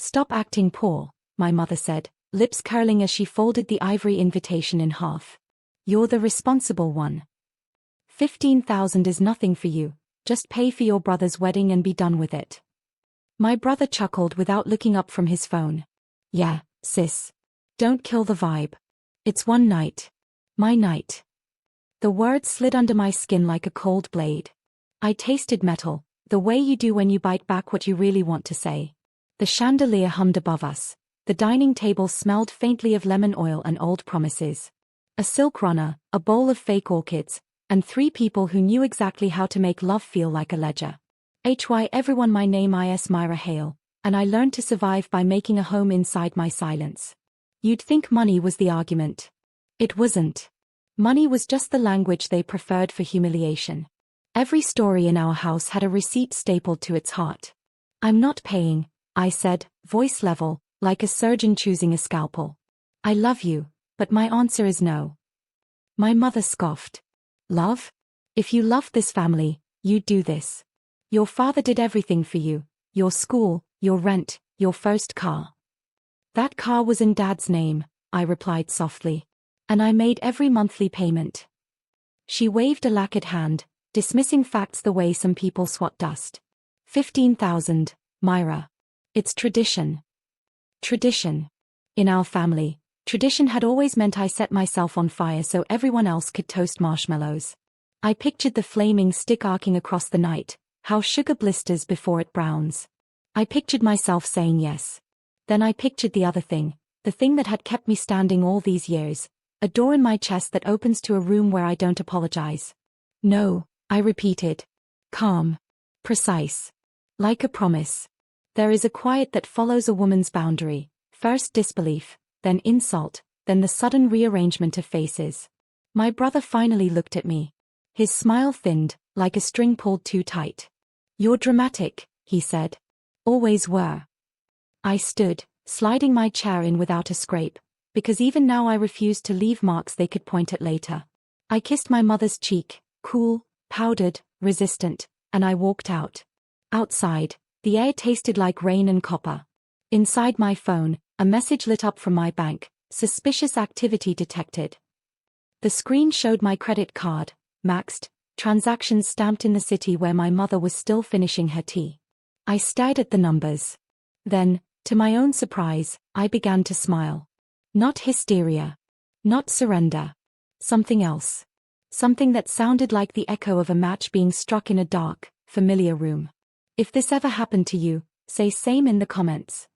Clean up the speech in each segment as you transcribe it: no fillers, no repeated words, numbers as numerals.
Stop acting poor, my mother said, lips curling as she folded the ivory invitation in half. You're the responsible one. 15,000 is nothing for you, just pay for your brother's wedding and be done with it. My brother chuckled without looking up from his phone. Yeah, sis. Don't kill the vibe. It's one night. My night. The words slid under my skin like a cold blade. I tasted metal, the way you do when you bite back what you really want to say. The chandelier hummed above us. The dining table smelled faintly of lemon oil and old promises. A silk runner, a bowl of fake orchids, and 3 people who knew exactly how to make love feel like a ledger. Everyone, my name is Myra Hale, and I learned to survive by making a home inside my silence. You'd think money was the argument. It wasn't. Money was just the language they preferred for humiliation. Every story in our house had a receipt stapled to its heart. I'm not paying, I said, voice level, like a surgeon choosing a scalpel. I love you, but my answer is no. My mother scoffed. Love? If you loved this family, you'd do this. Your father did everything for you, your school, your rent, your first car. That car was in Dad's name, I replied softly. And I made every monthly payment. She waved a lacquered hand, dismissing facts the way some people swat dust. 15,000, Myra. It's tradition. Tradition. In our family, tradition had always meant I set myself on fire so everyone else could toast marshmallows. I pictured the flaming stick arcing across the night, how sugar blisters before it browns. I pictured myself saying yes. Then I pictured the other thing, the thing that had kept me standing all these years. A door in my chest that opens to a room where I don't apologize. No, I repeated. Calm. Precise. Like a promise. There is a quiet that follows a woman's boundary, first disbelief, then insult, then the sudden rearrangement of faces. My brother finally looked at me. His smile thinned, like a string pulled too tight. You're dramatic, he said. Always were. I stood, sliding my chair in without a scrape. Because even now I refused to leave marks they could point at later. I kissed my mother's cheek, cool, powdered, resistant, and I walked out. Outside, the air tasted like rain and copper. Inside my phone, a message lit up from my bank, suspicious activity detected. The screen showed my credit card, maxed, transactions stamped in the city where my mother was still finishing her tea. I stared at the numbers. Then, to my own surprise, I began to smile. Not hysteria. Not surrender. Something else. Something that sounded like the echo of a match being struck in a dark, familiar room. If this ever happened to you, say same in the comments.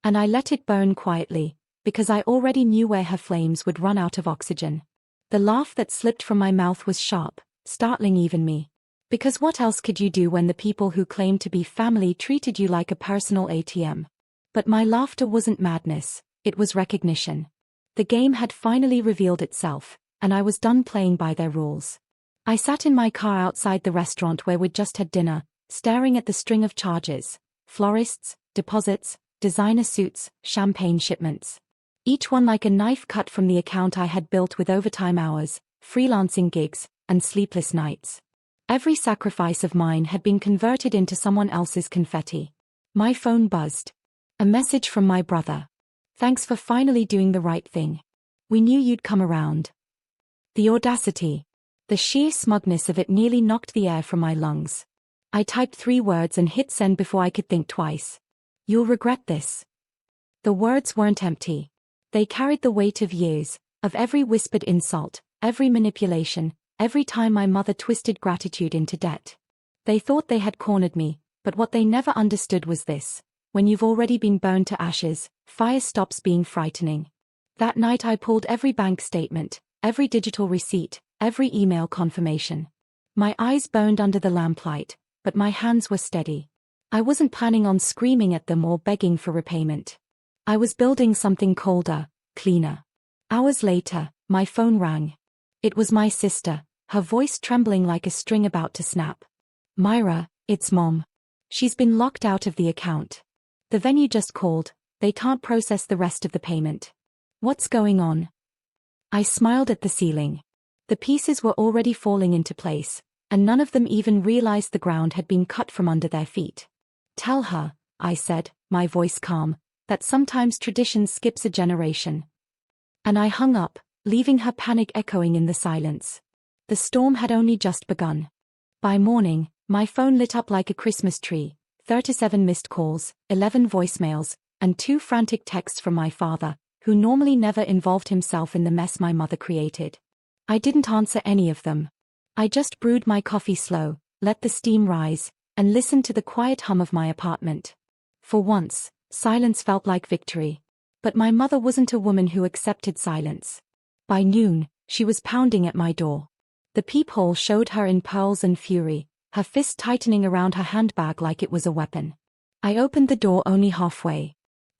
And I let it burn quietly, because I already knew where her flames would run out of oxygen. The laugh that slipped from my mouth was sharp, startling even me. Because what else could you do when the people who claimed to be family treated you like a personal ATM? But my laughter wasn't madness. It was recognition. The game had finally revealed itself, and I was done playing by their rules. I sat in my car outside the restaurant where we'd just had dinner, staring at the string of charges, florists, deposits, designer suits, champagne shipments. Each one like a knife cut from the account I had built with overtime hours, freelancing gigs, and sleepless nights. Every sacrifice of mine had been converted into someone else's confetti. My phone buzzed. A message from my brother. Thanks for finally doing the right thing. We knew you'd come around. The audacity. The sheer smugness of it nearly knocked the air from my lungs. I typed 3 words and hit send before I could think twice. You'll regret this. The words weren't empty. They carried the weight of years, of every whispered insult, every manipulation, every time my mother twisted gratitude into debt. They thought they had cornered me, but what they never understood was this. When you've already been burned to ashes, fire stops being frightening. That night I pulled every bank statement, every digital receipt, every email confirmation. My eyes burned under the lamplight, but my hands were steady. I wasn't planning on screaming at them or begging for repayment. I was building something colder, cleaner. Hours later, my phone rang. It was my sister, her voice trembling like a string about to snap. Myra, it's Mom. She's been locked out of the account. The venue just called, they can't process the rest of the payment. What's going on? I smiled at the ceiling. The pieces were already falling into place, and none of them even realized the ground had been cut from under their feet. Tell her, I said, my voice calm, that sometimes tradition skips a generation. And I hung up, leaving her panic echoing in the silence. The storm had only just begun. By morning, my phone lit up like a Christmas tree, 37 missed calls, 11 voicemails, and 2 frantic texts from my father, who normally never involved himself in the mess my mother created. I didn't answer any of them. I just brewed my coffee slow, let the steam rise, and listened to the quiet hum of my apartment. For once, silence felt like victory. But my mother wasn't a woman who accepted silence. By noon, she was pounding at my door. The peephole showed her in pearls and fury, her fist tightening around her handbag like it was a weapon. I opened the door only halfway.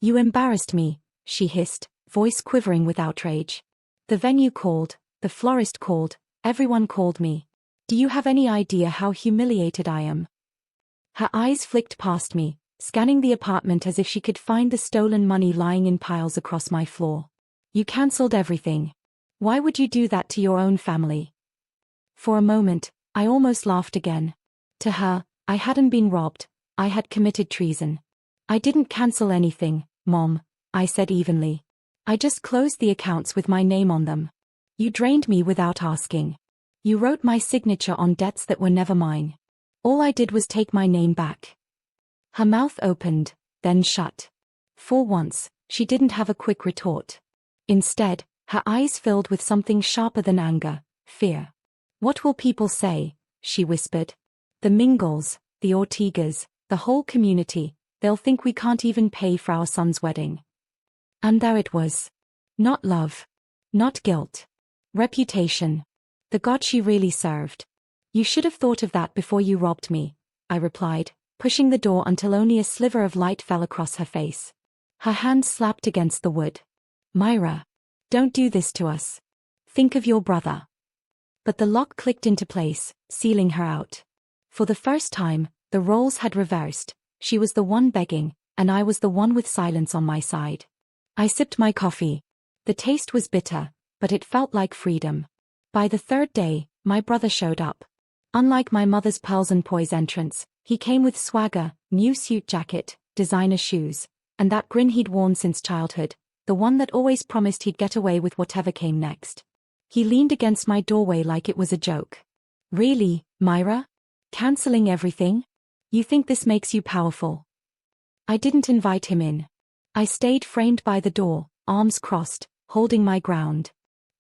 "You embarrassed me," she hissed, voice quivering with outrage. "The venue called, the florist called, everyone called me. Do you have any idea how humiliated I am?" Her eyes flicked past me, scanning the apartment as if she could find the stolen money lying in piles across my floor. "You cancelled everything. Why would you do that to your own family?" For a moment, I almost laughed again. To her, I hadn't been robbed, I had committed treason. "I didn't cancel anything, Mom," I said evenly. "I just closed the accounts with my name on them. You drained me without asking. You wrote my signature on debts that were never mine. All I did was take my name back." Her mouth opened, then shut. For once, she didn't have a quick retort. Instead, her eyes filled with something sharper than anger, fear. "What will people say?" she whispered. "The Mingles, the Ortegas, the whole community, they'll think we can't even pay for our son's wedding." And there it was. Not love. Not guilt. Reputation. The God she really served. "You should have thought of that before you robbed me," I replied, pushing the door until only a sliver of light fell across her face. Her hand slapped against the wood. "Myra. Don't do this to us. Think of your brother." But the lock clicked into place, sealing her out. For the first time, the roles had reversed. She was the one begging, and I was the one with silence on my side. I sipped my coffee. The taste was bitter, but it felt like freedom. By the third day, my brother showed up. Unlike my mother's pearls and poise entrance, he came with swagger, new suit jacket, designer shoes, and that grin he'd worn since childhood, the one that always promised he'd get away with whatever came next. He leaned against my doorway like it was a joke. "Really, Myra? Canceling everything? You think this makes you powerful?" I didn't invite him in. I stayed framed by the door, arms crossed, holding my ground.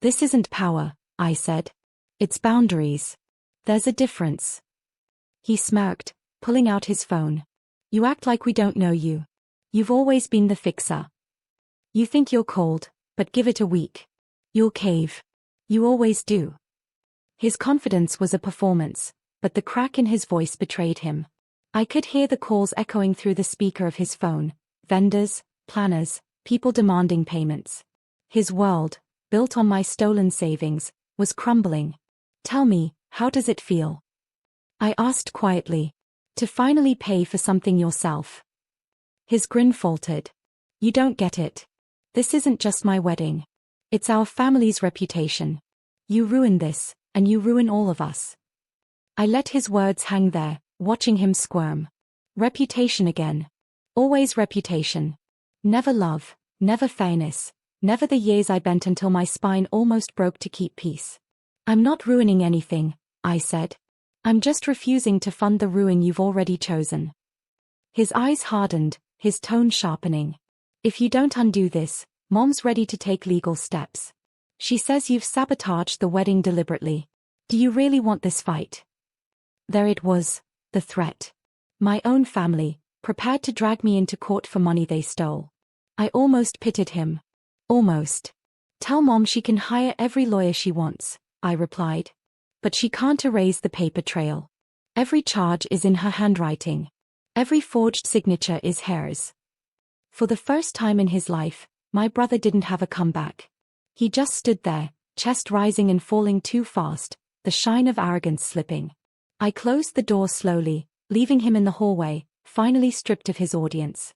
"This isn't power," I said. "It's boundaries. There's a difference." He smirked, pulling out his phone. "You act like we don't know you. You've always been the fixer. You think you're cold, but give it a week. You'll cave. You always do." His confidence was a performance, but the crack in his voice betrayed him. I could hear the calls echoing through the speaker of his phone, vendors, planners, people demanding payments. His world, built on my stolen savings, was crumbling. "Tell me, how does it feel?" I asked quietly. "To finally pay for something yourself." His grin faltered. "You don't get it. This isn't just my wedding. It's our family's reputation. You ruin this, and you ruin all of us." I let his words hang there, watching him squirm. Reputation again. Always reputation. Never love, never fairness, never the years I bent until my spine almost broke to keep peace. "I'm not ruining anything," I said. "I'm just refusing to fund the ruin you've already chosen." His eyes hardened, his tone sharpening. "If you don't undo this, Mom's ready to take legal steps. She says you've sabotaged the wedding deliberately. Do you really want this fight?" There it was, the threat. My own family, prepared to drag me into court for money they stole. I almost pitied him. Almost. "Tell Mom she can hire every lawyer she wants," I replied. "But she can't erase the paper trail. Every charge is in her handwriting. Every forged signature is hers." For the first time in his life, my brother didn't have a comeback. He just stood there, chest rising and falling too fast, the shine of arrogance slipping. I closed the door slowly, leaving him in the hallway, finally stripped of his audience.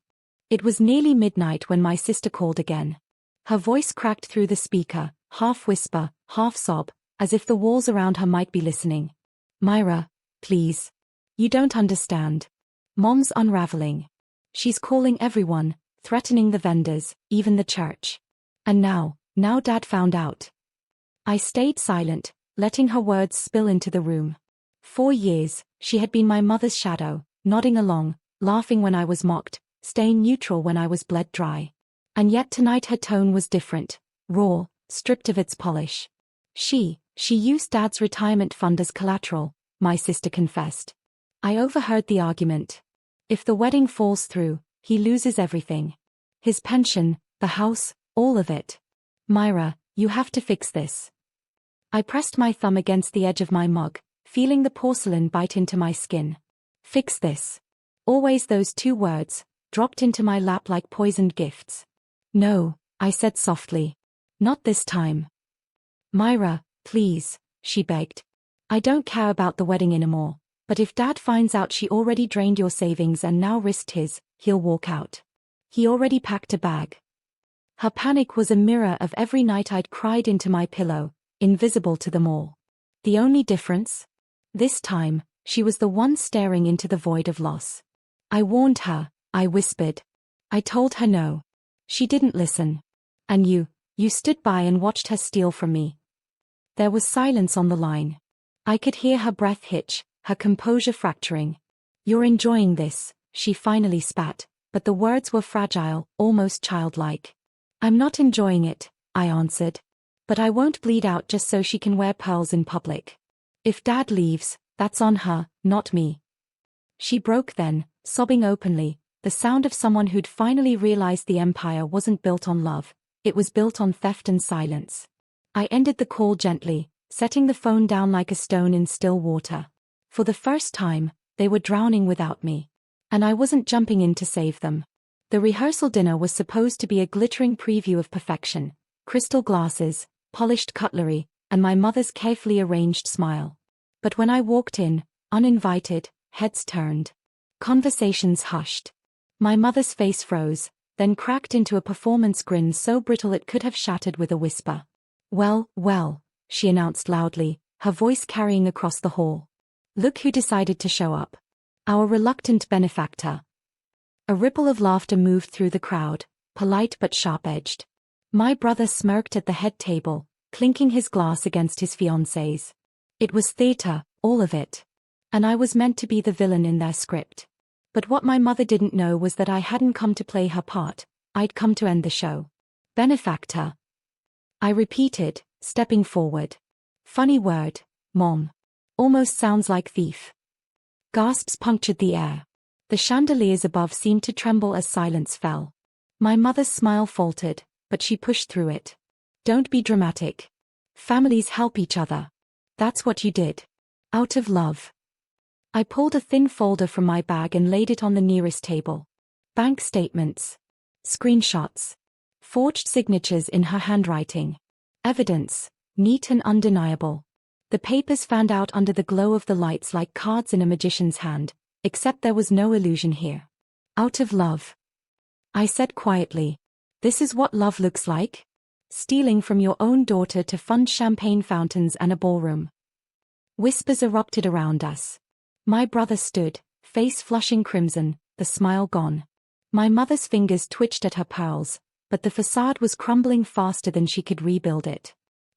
It was nearly midnight when my sister called again. Her voice cracked through the speaker, half whisper, half sob, as if the walls around her might be listening. "Myra, please. You don't understand. Mom's unraveling. She's calling everyone, threatening the vendors, even the church. And now Dad found out. I stayed silent, letting her words spill into the room. 4 years, she had been my mother's shadow, nodding along, laughing when I was mocked, staying neutral when I was bled dry. And yet tonight her tone was different, raw, stripped of its polish. She used Dad's retirement fund as collateral, my sister confessed. I overheard the argument. If the wedding falls through, he loses everything. His pension, the house, all of it. Myra, you have to fix this. I pressed my thumb against the edge of my mug, feeling the porcelain bite into my skin. Fix this. Always those 2 words, dropped into my lap like poisoned gifts. No, I said softly. Not this time. Myra, please, she begged. I don't care about the wedding anymore, but if Dad finds out she already drained your savings and now risked his, he'll walk out. He already packed a bag. Her panic was a mirror of every night I'd cried into my pillow, invisible to them all. The only difference? This time, she was the one staring into the void of loss. I warned her, I whispered. I told her no. She didn't listen. And you stood by and watched her steal from me. There was silence on the line. I could hear her breath hitch, her composure fracturing. You're enjoying this, she finally spat, but the words were fragile, almost childlike. I'm not enjoying it, I answered. But I won't bleed out just so she can wear pearls in public. If Dad leaves, that's on her, not me. She broke then, sobbing openly, the sound of someone who'd finally realized the empire wasn't built on love, it was built on theft and silence. I ended the call gently, setting the phone down like a stone in still water. For the first time, they were drowning without me. And I wasn't jumping in to save them. The rehearsal dinner was supposed to be a glittering preview of perfection, crystal glasses, polished cutlery, and my mother's carefully arranged smile. But when I walked in, uninvited, heads turned. Conversations hushed. My mother's face froze, then cracked into a performance grin so brittle it could have shattered with a whisper. Well, she announced loudly, her voice carrying across the hall. Look who decided to show up. Our reluctant benefactor. A ripple of laughter moved through the crowd, polite but sharp-edged. My brother smirked at the head table, clinking his glass against his fiancée's. It was theater, all of it. And I was meant to be the villain in their script. But what my mother didn't know was that I hadn't come to play her part, I'd come to end the show. Benefactor. I repeated, stepping forward. Funny word, Mom. Almost sounds like thief. Gasps punctured the air. The chandeliers above seemed to tremble as silence fell. My mother's smile faltered, but she pushed through it. Don't be dramatic. Families help each other. That's what you did. Out of love. I pulled a thin folder from my bag and laid it on the nearest table. Bank statements. Screenshots. Forged signatures in her handwriting. Evidence, neat and undeniable. The papers fanned out under the glow of the lights like cards in a magician's hand, except there was no illusion here. Out of love. I said quietly. This is what love looks like? Stealing from your own daughter to fund champagne fountains and a ballroom. Whispers erupted around us. My brother stood, face flushing crimson, the smile gone. My mother's fingers twitched at her pearls, but the facade was crumbling faster than she could rebuild it.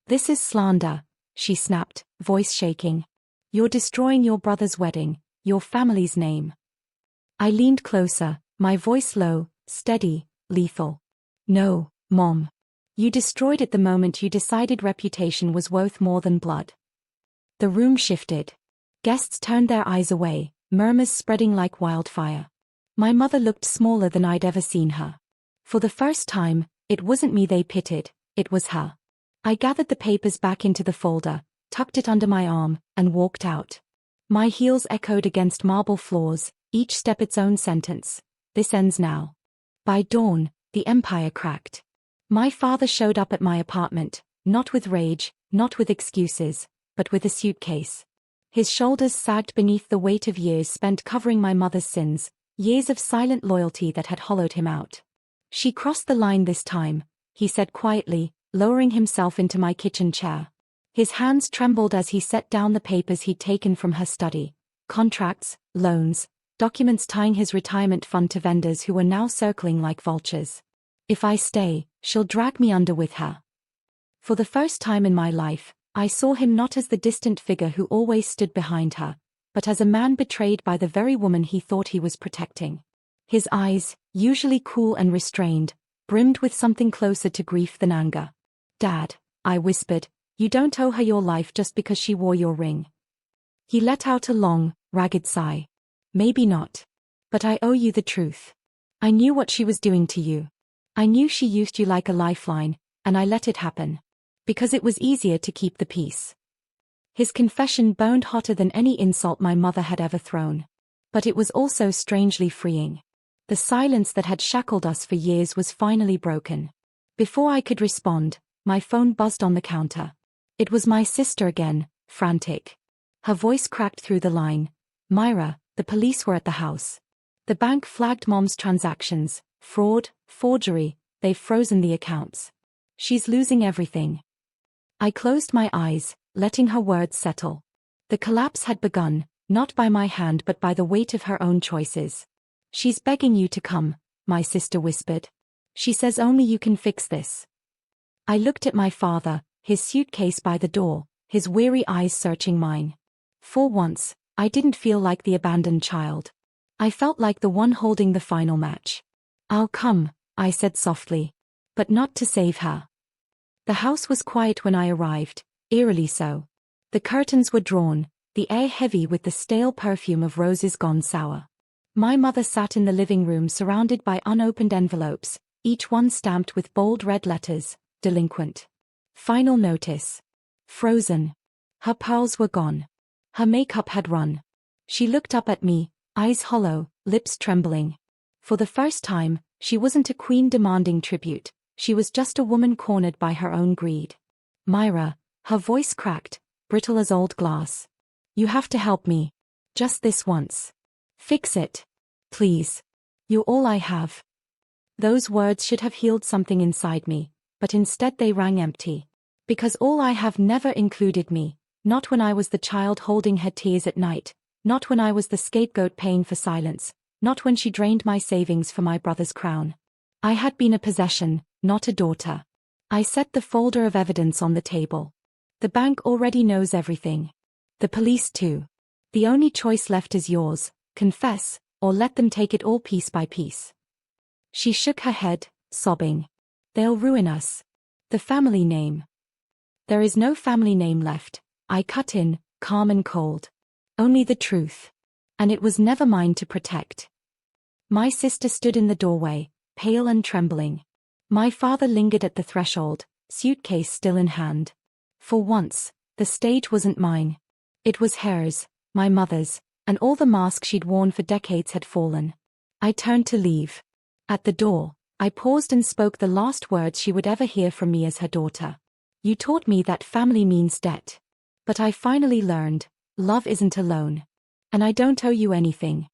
This is slander, she snapped, voice shaking. You're destroying your brother's wedding, your family's name. I leaned closer, my voice low, steady, lethal. No, Mom. You destroyed it the moment you decided reputation was worth more than blood. The room shifted. Guests turned their eyes away, murmurs spreading like wildfire. My mother looked smaller than I'd ever seen her. For the first time, it wasn't me they pitied, it was her. I gathered the papers back into the folder, tucked it under my arm, and walked out. My heels echoed against marble floors, each step its own sentence. This ends now. By dawn, the empire cracked. My father showed up at my apartment, not with rage, not with excuses, but with a suitcase. His shoulders sagged beneath the weight of years spent covering my mother's sins, years of silent loyalty that had hollowed him out. She crossed the line this time, he said quietly, lowering himself into my kitchen chair. His hands trembled as he set down the papers he'd taken from her study. Contracts, loans, documents tying his retirement fund to vendors who were now circling like vultures. If I stay, she'll drag me under with her. For the first time in my life, I saw him not as the distant figure who always stood behind her, but as a man betrayed by the very woman he thought he was protecting. His eyes, usually cool and restrained, brimmed with something closer to grief than anger. "Dad," I whispered, "you don't owe her your life just because she wore your ring." He let out a long, ragged sigh. "Maybe not. But I owe you the truth. I knew what she was doing to you. I knew she used you like a lifeline, and I let it happen. Because it was easier to keep the peace." His confession burned hotter than any insult my mother had ever thrown. But it was also strangely freeing. The silence that had shackled us for years was finally broken. Before I could respond, my phone buzzed on the counter. It was my sister again, frantic. Her voice cracked through the line. "Myra, the police were at the house. The bank flagged Mom's transactions. Fraud, forgery, they've frozen the accounts. She's losing everything." I closed my eyes, letting her words settle. The collapse had begun, not by my hand but by the weight of her own choices. "She's begging you to come," my sister whispered. "She says only you can fix this." I looked at my father, his suitcase by the door, his weary eyes searching mine. For once, I didn't feel like the abandoned child. I felt like the one holding the final match. "I'll come," I said softly. "But not to save her." The house was quiet when I arrived, eerily so. The curtains were drawn, the air heavy with the stale perfume of roses gone sour. My mother sat in the living room surrounded by unopened envelopes, each one stamped with bold red letters, "Delinquent." "Final notice." Frozen. Her pearls were gone. Her makeup had run. She looked up at me, eyes hollow, lips trembling. For the first time, she wasn't a queen demanding tribute. She was just a woman cornered by her own greed. "Myra," her voice cracked, brittle as old glass. "You have to help me. Just this once. Fix it. Please. You're all I have." Those words should have healed something inside me, but instead they rang empty. Because all I have never included me, not when I was the child holding her tears at night, not when I was the scapegoat paying for silence, not when she drained my savings for my brother's crown. I had been a possession, not a daughter. I set the folder of evidence on the table. "The bank already knows everything. The police too. The only choice left is yours: confess, or let them take it all piece by piece." She shook her head, sobbing. "They'll ruin us. The family name." "There is no family name left," I cut in, calm and cold. "Only the truth. And it was never mine to protect." My sister stood in the doorway, pale and trembling. My father lingered at the threshold, suitcase still in hand. For once, the stage wasn't mine. It was hers, my mother's, and all the mask she'd worn for decades had fallen. I turned to leave. At the door, I paused and spoke the last words she would ever hear from me as her daughter. "You taught me that family means debt. But I finally learned, love isn't a loan. And I don't owe you anything."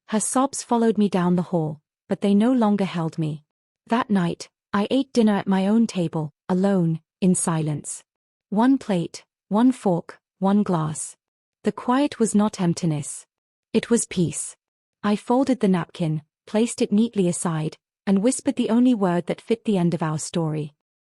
Her sobs followed me down the hall, but they no longer held me. That night, I ate dinner at my own table, alone, in silence. One plate, one fork, one glass. The quiet was not emptiness. It was peace. I folded the napkin, placed it neatly aside, and whispered the only word that fit the end of our story.